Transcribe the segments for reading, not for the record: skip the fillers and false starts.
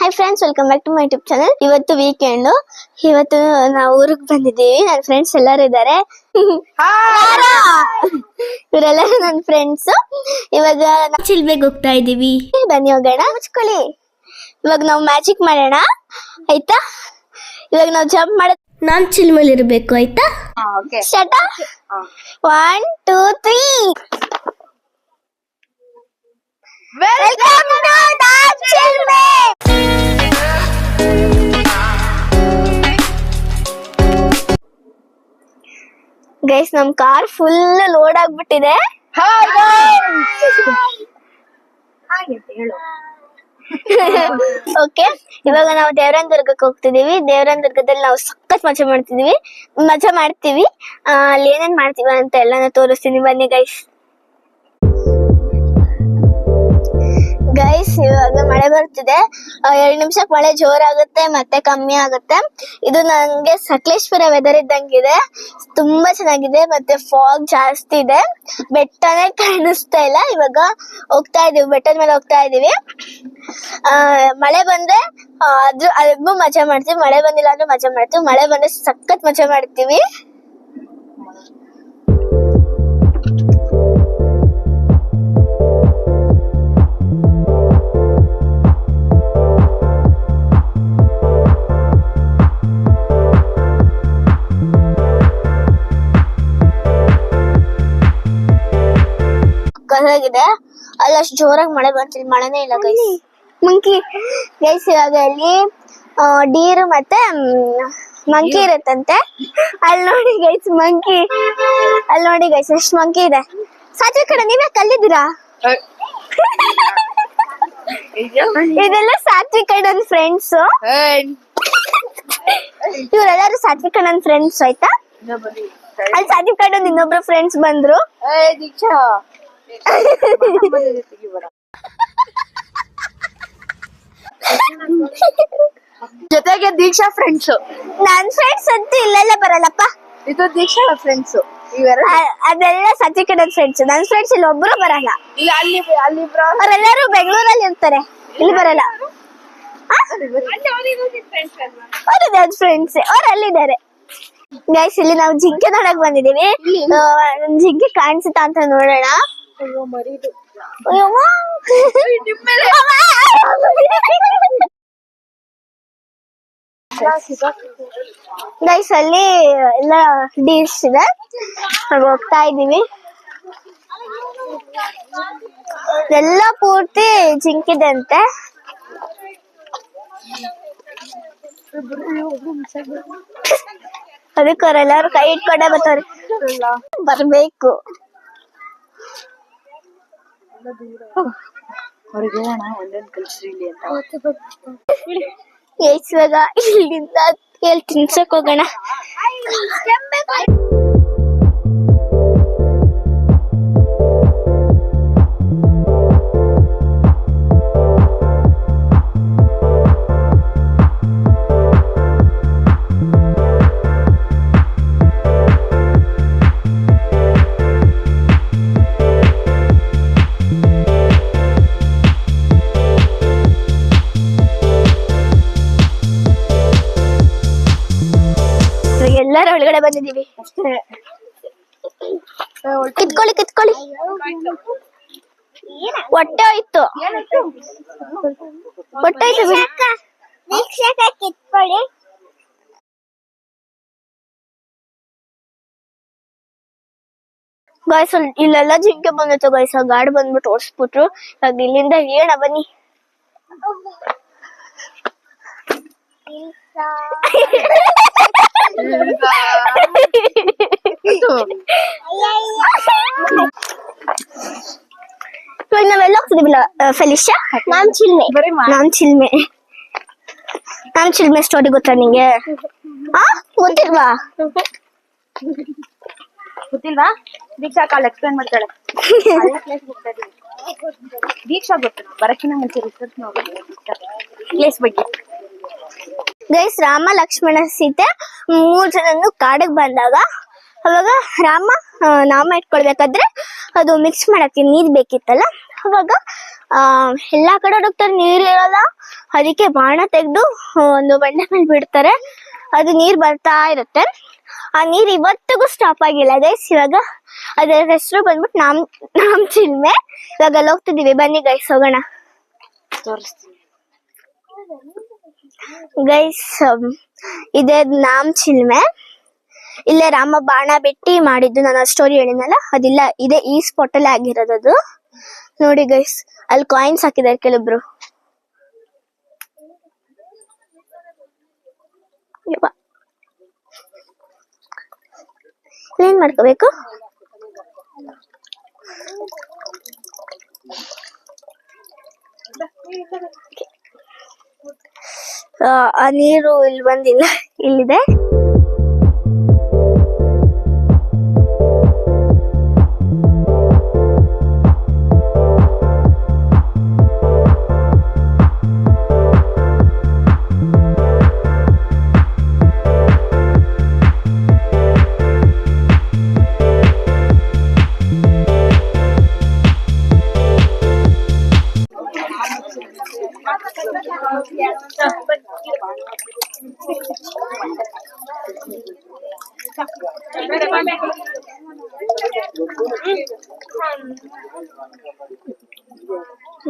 Hi friends, welcome back to my YouTube channel. ಇವತ್ತು weekend. ಇವತ್ತು ನಾವು ಊರಿಗೆ ಬಂದಿದ್ದೀವಿ. ನನ್ನ ಫ್ರೆಂಡ್ಸ್ ಎಲ್ಲರೂ ಇದ್ದಾರೆ. ಇವರೆಲ್ಲರೂ ನನ್ನ ಫ್ರೆಂಡ್ಸ್. ಇವಾಗ ಚಿಲ್ಬೆಗೆ ಹೋಗ್ತಾ ಇದ್ದೀವಿ. ಬನ್ನಿ ಹೋಗೋಣ. ಮುಚ್ಕೊಳ್ಳಿ. ಇವಾಗ ನಾವು ಮ್ಯಾಜಿಕ್ ಮಾಡೋಣ, ಆಯ್ತಾ? ಇವಾಗ ನಾವು ಜಂಪ್ ಮಾಡ, ನಾನ್ ಚಿಲ್ಮೇಲೆ ಇರಬೇಕು, ಆಯ್ತಾ? ಸ್ಟಾರ್ಟ್. 1 2 3. ವೆಲ್ಕಮ್ ಟು ನಾನ್ ಚಿಲ್ಮೆ. ಗೈಸ್, ನಮ್ ಕಾರ್ ಫುಲ್ ಲೋಡ್ ಆಗ್ಬಿಟ್ಟಿದೆ. ಓಕೆ, ಇವಾಗ ನಾವು ದೇವರಾಯನದುರ್ಗಕ್ಕೆ ಹೋಗ್ತಿದೀವಿ. ದೇವರಾಯನದುರ್ಗದಲ್ಲಿ ನಾವು ಸಖತ್ ಮಜಾ ಮಾಡ್ತೀವಿ. ಅಲ್ಲಿ ಏನೇನ್ ಮಾಡ್ತೀವಿ ಅಂತ ಎಲ್ಲಾನು ತೋರಿಸ್ತೀನಿ, ಬನ್ನಿ ಗೈಸ್. ಗೈಸ್, ಇವಾಗ ಮಳೆ ಬರ್ತಿದೆ. 2 ನಿಮಿಷಕ್ಕೆ ಮಳೆ ಜೋರಾಗುತ್ತೆ, ಮತ್ತೆ ಕಮ್ಮಿ ಆಗುತ್ತೆ. ಇದು ನಂಗೆ ಸಕಲೇಶ್ಪುರ ವೆದರ್ ಇದ್ದಂಗಿದೆ. ತುಂಬಾ ಚೆನ್ನಾಗಿದೆ. ಮತ್ತೆ ಫಾಗ್ ಜಾಸ್ತಿ ಇದೆ, ಬೆಟ್ಟನೇ ಕಾಣಿಸ್ತಾ ಇಲ್ಲ. ಇವಾಗ ಹೋಗ್ತಾ ಇದೀವಿ, ಬೆಟ್ಟದ ಮೇಲೆ ಹೋಗ್ತಾ ಇದೀವಿ. ಮಳೆ ಬಂದ್ರೆ ಅದಕ್ಕೂ ಮಜಾ ಮಾಡ್ತೀವಿ, ಮಳೆ ಬಂದಿಲ್ಲ ಅಂದ್ರೆ ಮಜಾ ಮಾಡ್ತೀವಿ. ಮಳೆ ಬಂದ್ರೆ ಸಖತ್ ಮಜಾ ಮಾಡ್ತೀವಿ. ಆಗಿದೆ ಅಲ್ಲಿ ಅಷ್ಟು ಜೋರಾಗಿ ಮಳೆ ಬರ್ತಿಲ್ಲ, ಮಳೆನೇ ಇಲ್ಲ ಗೈಸ್. ಮಂಕಿ ಗೈಸ್, ಇವಾಗ ಅಲ್ಲಿ ಡೀರು ಮತ್ತೆ ಮಂಕಿ ಇರುತ್ತಂತೆ. ಅಲ್ಲಿ ನೋಡಿ ಗೈಸ್, ಮಂಕಿ. ಅಲ್ಲಿ ನೋಡಿ ಗೈಸ್, ಎಷ್ಟು ಮಂಕಿ ಇದೆ. ಸಾತ್ವಿಕ್ ಕಡೆ ನೀವೇ ಕಲ್ಲಿದ್ದೀರಾ? ಇದೆಲ್ಲ ಸಾತ್ವಿಕ್ ಕಡೆ ಫ್ರೆಂಡ್ಸ್. ಇವರೆಲ್ಲರೂ ಸಾತ್ವಿಕ್ ಕಡೆ ಫ್ರೆಂಡ್ಸ್, ಆಯ್ತಾ? ಅಲ್ಲಿ ಸಾತ್ವಿಕ್ ಕಡೆ ಇನ್ನೊಬ್ರು ಫ್ರೆಂಡ್ಸ್ ಬಂದ್ರು. ಜೊತೆಗೆ ದೀಕ್ಷಾ ಫ್ರೆಂಡ್ಸ್. ನನ್ ಫ್ರೆಂಡ್ಸ್ ಅಂತೂ ಇಲ್ಲೆಲ್ಲ ಬರಲ್ಲಪ್ಪ. ಇದು ದೀಕ್ಷಾ ಫ್ರೆಂಡ್ಸ್. ಅದೆಲ್ಲ ಸತ್ಯ ಕಡೆ ಫ್ರೆಂಡ್ಸ್. ನನ್ ಫ್ರೆಂಡ್ಸ್ ಇಲ್ಲಿ ಒಬ್ರು ಬರಲ್ಲ. ಅವರೆಲ್ಲರೂ ಬೆಂಗಳೂರಲ್ಲಿ ಇರ್ತಾರೆ, ಇಲ್ಲಿ ಬರಲ್ಲ. ಫ್ರೆಂಡ್ಸ್ ಅವ್ರು ಅಲ್ಲಿದ್ದಾರೆ. ಗೈಸ್, ಇಲ್ಲಿ ನಾವು ಜಿಂಕೆ ನೋಡಕ್ ಬಂದಿದೀವಿ. ಜಿಂಕೆ ಕಾಣಿಸುತ್ತಾ ಅಂತ ನೋಡೋಣ. ಗೈಸ್, ಅಲ್ಲಿ ಎಲ್ಲ ಡೀಲ್ಸ್ ಇದೆ, ಹೋಗ್ತಾ ಇದೀವಿ. ಎಲ್ಲ ಪೂರ್ತಿ ಜಿಂಕಿದೆ ಅಂತೆ. ಅದಕ್ಕೆ ಅವರೆಲ್ಲರೂ ಕೈ ಇಟ್ಕೊಂಡೆ ಬರ್ತಾರೆ, ಬರ್ಬೇಕು. ಇವಾಗ ಇಲ್ಲಿಂದ ತಿನ್ಸಕ್ ಹೋಗೋಣ. ಎಲ್ಲರೂ ಒಳಗಡೆ ಬಂದಿದೀವಿ. ಕಿತ್ಕೊಳ್ಳಿ ಹೊಟ್ಟೆ ಹೋಯ್ತು. ಕಿತ್ಕೊಳ್ಳಿ. ಗೈಸ್, ಇಲ್ಲೆಲ್ಲ ಜಿಂಕೆ ಬಂದಿತ್ತು ಗೈಸ್. ಗಾಡಿ ಬಂದ್ಬಿಟ್ಟು ಓಡಿಸ್ಬಿಟ್ರು. ಇವಾಗ ಇಲ್ಲಿಂದ ಏನ ಬನ್ನಿ. ಇವಾಗ ನಾವೆಲ್ಲ ಹೋಗ್ತಿದೀವಿಲ್ಲ ಫೆಲಿಶಾ? ನಾನ್ ಚಿಲ್ಮೆ ಸ್ಟೋರಿ ಗೊತ್ತಾ ನಿಂಗೆ? ಗೊತ್ತಿಲ್ವಾ? ದೀಕ್ಷಾ ಕಾಲ್ ಎಕ್ಸ್ಪ್ಲೇನ್ ಮಾಡ್ತಾಳೆ. ದೀಕ್ಷಾ ಗೊತ್ತು, ಬರಕಿನ ಮುಂಚೆ ರಿಸರ್ಚ್ ಮಾಡ್ಬೋದು ಪ್ಲೇಸ್ ಬಗ್ಗೆ. ಗೈಸ್, ರಾಮ ಲಕ್ಷ್ಮಣ ಸೀತೆ 3 ಜನನು ಕಾಡಿಗೆ ಬಂದಾಗ, ಅವಾಗ ರಾಮ ನಾಮ ಇಟ್ಕೊಳ್ಬೇಕಾದ್ರೆ ಅದು ಮಿಕ್ಸ್ ಮಾಡಕ್ಕೆ ನೀರ್ ಬೇಕಿತ್ತಲ್ಲ, ಅವಾಗ ಎಲ್ಲಾ ಕಡೆ ಹುಡುಕ್ತಾರೆ, ನೀರ್ ಇರಲ್ಲ. ಅದಕ್ಕೆ ಬಾಣ ತೆಗ್ದು ಒಂದು ಬಂಡೆ ಮೇಲೆ ಬಿಡ್ತಾರೆ. ಅದು ನೀರ್ ಬರ್ತಾ ಇರುತ್ತೆ. ಆ ನೀರ್ ಇವತ್ತಿಗೂ ಸ್ಟಾಪ್ ಆಗಿಲ್ಲ ಗೈಸ್. ಇವಾಗ ಅದ್ರ ಹೆಸರು ಬಂದ್ಬಿಟ್ಟು ನಾಮ್ ಚಿಲ್ಮೆ. ಇವಾಗ ಅಲ್ಲಿ ಹೋಗ್ತಿದೀವಿ, ಬನ್ನಿ ಗೈಸ್ ಹೋಗೋಣ. ತೋರಿಸ್ತೀನಿ ಗೈಸ್, ಇದೇ ನಾಮ್ ಚಿಲ್ಮೆ. ಇಲ್ಲೇ ರಾಮ ಬಾಣ ಬಿಟ್ಟಿ ಮಾಡಿದ್ದು, ನಾನು ಸ್ಟೋರಿ ಹೇಳಿದ್ನಲ್ಲ ಅದಿಲ್ಲ, ಇದೇ ಈ ಸ್ಪಾಟ್ ಅಲ್ಲಿ ಆಗಿರೋದು ಅದು. ನೋಡಿ ಗೈಸ್, ಅಲ್ಲಿ ಕಾಯಿನ್ಸ್ ಹಾಕಿದ್ದಾರೆ ಕೆಲವೊಬ್ರು. ಏನ್ ಮಾಡ್ಕೋಬೇಕು? ಆ ನೀರು ಇಲ್ಲಿ ಬಂದಿಲ್ಲ, ಇಲ್ಲಿದೆ.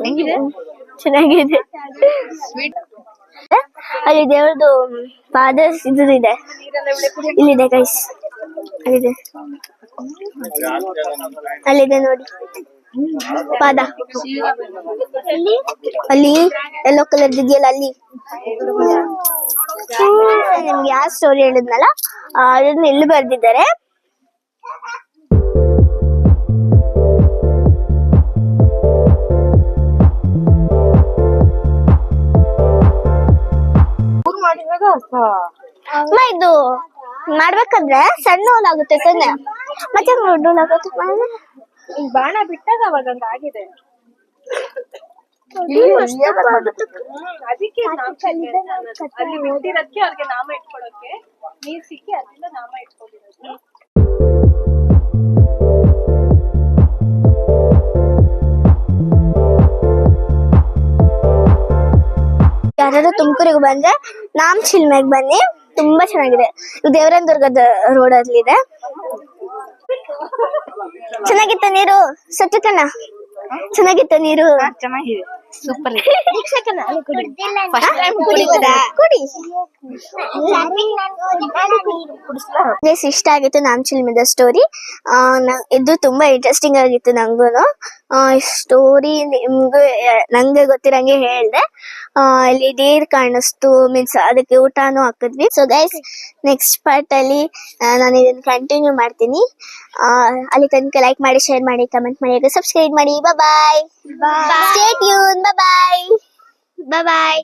ಹೆಂಗಿದೆ? ಚೆನ್ನಾಗಿದೆ. ಅಲ್ಲಿ ದೇವ್ರದ್ದು ಪಾದ ಇದೆ, ಇಲ್ಲಿದೆ ಗೈಸ್, ಅಲ್ಲಿದೆ, ಅಲ್ಲಿದೆ ನೋಡಿ ಪಾದ. ಅಲ್ಲಿ ಯೆಲ್ಲೋ ಕಲರ್ ಇದೆಯಲ್ಲ ಅಲ್ಲಿ. ನಿಮ್ಗೆ ಯಾವ ಸ್ಟೋರಿ ಹೇಳಿದ್ನಲ್ಲ ಅದನ್ನ ಇಲ್ಲಿ ಬರ್ದಿದ್ದಾರೆ. ಅಮ್ಮ ಇದು ಮಾಡ್ಬೇಕಾದ್ರೆ ಸಣ್ಣ ಹೋಲಾಗುತ್ತೆ ತಾನೆ, ಮತ್ತೆ ದೊಡ್ಡ ಹೋಲಾಗುತ್ತೆ. ಬಾಣ ಬಿಟ್ಟಾಗ ಅವಾಗ ಹಂಗಾಗಿದೆ. ಅದಕ್ಕೆ ಅಲ್ಲಿ ಬಿಟ್ಟಿರಕ್ಕೆ ಅವ್ರಿಗೆ ನಾಮ ಇಟ್ಕೊಳಕ್ಕೆ ನೀರ್ ಸಿಕ್ಕಿ ಅದರಿಂದ ನಾಮ ಇಟ್ಕೊಂಡಿರೋದು. ಯಾರಾದ್ರೂ ತುಮಕೂರಿಗೆ ಬಂದ್ರೆ ನಾಮ್ ಚಿಲ್ಮೆಗೆ ಬನ್ನಿ, ತುಂಬಾ ಚೆನ್ನಾಗಿದೆ. ಇದು ದೇವರಾಯನ ದುರ್ಗದ ರೋಡ್ ಅಲ್ಲಿ ಇದೆ. ಚೆನ್ನಾಗಿತ್ತ ನೀರು? ಸತ್ಯಕಣ್ಣ ಚೆನ್ನಾಗಿತ್ತ ನೀರು? ಚೆನ್ನಾಗಿದೆ, ಸೂಪರ್. ಇಷ್ಟ ಆಗಿತ್ತು ನಾಮ್ ಚಿಲ್ಮೆದ ಸ್ಟೋರಿ. ಇದು ತುಂಬಾ ಇಂಟ್ರೆಸ್ಟಿಂಗ್ ಆಗಿತ್ತು ನಂಗೂನು. ಸ್ಟೋರಿ ನಂಗೆ ಗೊತ್ತಿರಂಗೆ ಹೇಳ್ದೆ. ಅಲ್ಲಿ ನೀರ್ ಕಾಣಿಸ್ತು, ಮೀನ್ಸ್ ಅದಕ್ಕೆ ಊಟನೂ ಹಾಕಿದ್ವಿ. ಸೊ ಗೈಸ್, ನೆಕ್ಸ್ಟ್ ಪಾರ್ಟ್ ಅಲ್ಲಿ ನಾನು ಇದನ್ನ ಕಂಟಿನ್ಯೂ ಮಾಡ್ತೀನಿ. ಅಲ್ಲಿ ತನಕ ಲೈಕ್ ಮಾಡಿ, ಶೇರ್ ಮಾಡಿ, ಕಮೆಂಟ್ ಮಾಡಿ, ಸಬ್ಸ್ಕ್ರೈಬ್ ಮಾಡಿ. ಬಾಯ್. Stay tuned. Bye bye.